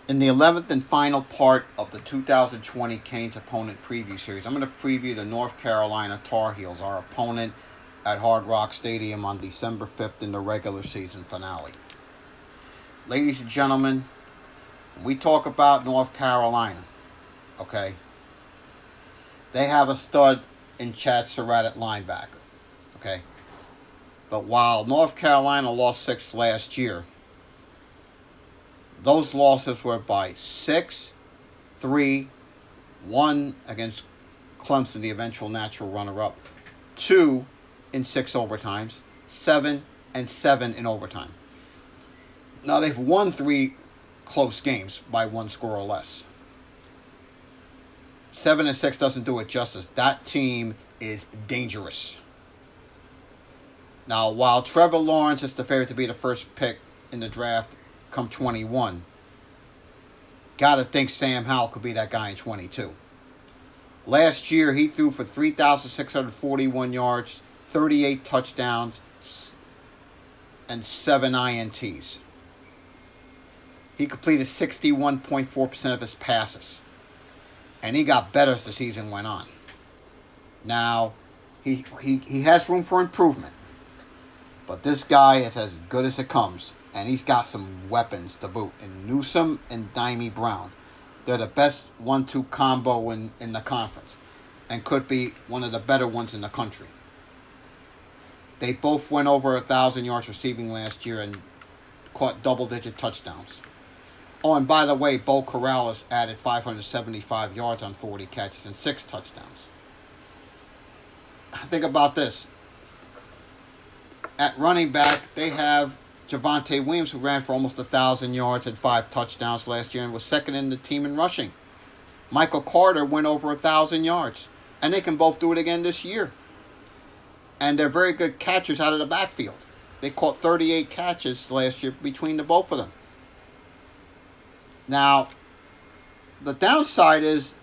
In the 11th and final part of the 2020 Canes opponent preview series, I'm going to preview the North Carolina Tar Heels, our opponent at Hard Rock Stadium on December 5th in the regular season finale. Ladies and gentlemen, when we talk about North Carolina, okay, they have a stud in Chad Surratt at linebacker, okay? But while North Carolina lost 6 last year, those losses were by 6, 3, 1 against Clemson, the eventual natural runner-up, 2 in 6 overtimes, 7 and 7 in overtime. Now they've won 3 close games by 1 score or less. 7 and 6 doesn't do it justice. That team is dangerous. Now, while Trevor Lawrence is the favorite to be the first pick in the draft come 21, gotta think Sam Howell could be that guy in 22. Last year, he threw for 3,641 yards, 38 touchdowns, and 7 INTs. He completed 61.4% of his passes. And he got better as the season went on. Now, he has room for improvement. But this guy is as good as it comes. And he's got some weapons to boot. And Newsome and Dimey Brown. They're the best 1-2 combo in the conference. And could be one of the better ones in the country. They both went over 1,000 yards receiving last year and caught double-digit touchdowns. Oh, and by the way, Bo Corrales added 575 yards on 40 catches and 6 touchdowns. Think about this. At running back, they have Javonte Williams, who ran for almost 1,000 yards and 5 touchdowns last year and was second in the team in rushing. Michael Carter went over 1,000 yards. And they can both do it again this year. And they're very good catchers out of the backfield. They caught 38 catches last year between the both of them. Now, the downside is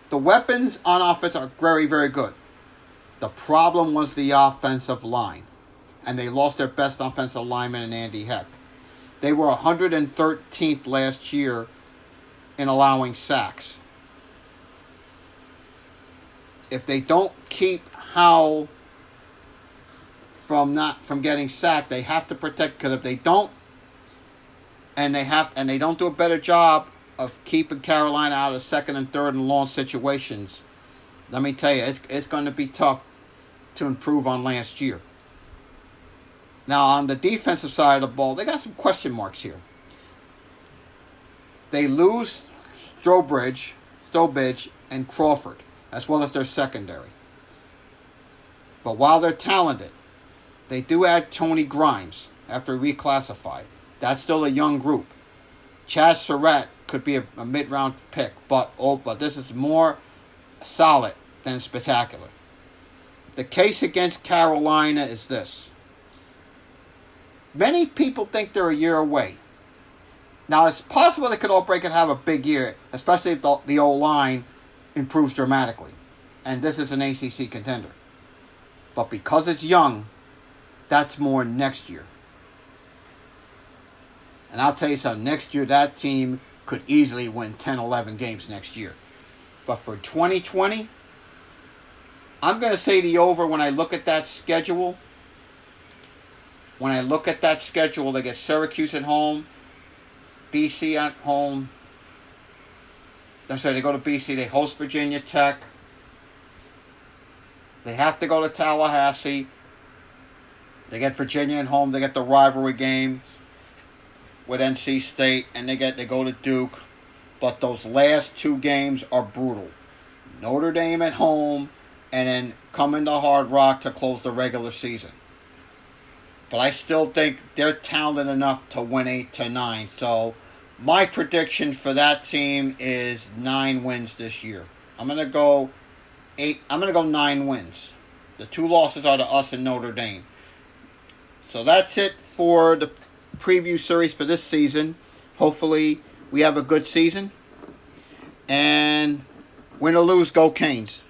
the weapons on offense are very, very good. The problem was the offensive line. And they lost their best offensive lineman in Andy Heck. They were 113th last year in allowing sacks. If they don't keep Howell from getting sacked, they have to protect, because if they don't, and they don't do a better job of keeping Carolina out of second and third and long situations, let me tell you, it's going to be tough to improve on last year. Now, on the defensive side of the ball, they got some question marks here. They lose Strobridge, and Crawford, as well as their secondary. But while they're talented, they do add Tony Grimes after reclassified. That's still a young group. Chad Surratt could be a mid-round pick, but this is more solid than spectacular. The case against Carolina is this. Many people think they're a year away. Now, it's possible they could all break and have a big year, especially if the O-line improves dramatically. And this is an ACC contender. But because it's young, that's more next year. And I'll tell you something, next year that team could easily win 10, 11 games next year. But for 2020, I'm going to say the over when I look at that schedule. When I look at that schedule, they get Syracuse at home, BC at home. They go to BC, they host Virginia Tech. They have to go to Tallahassee. They get Virginia at home. They get the rivalry game with NC State, and they go to Duke. But those last 2 games are brutal. Notre Dame at home, and then come into Hard Rock to close the regular season. But I still think they're talented enough to win 8-9. So my prediction for that team is 9 wins this year. I'm gonna go 9 wins. The 2 losses are to us and Notre Dame. So that's it for the preview series for this season. Hopefully we have a good season. And win or lose, go Canes.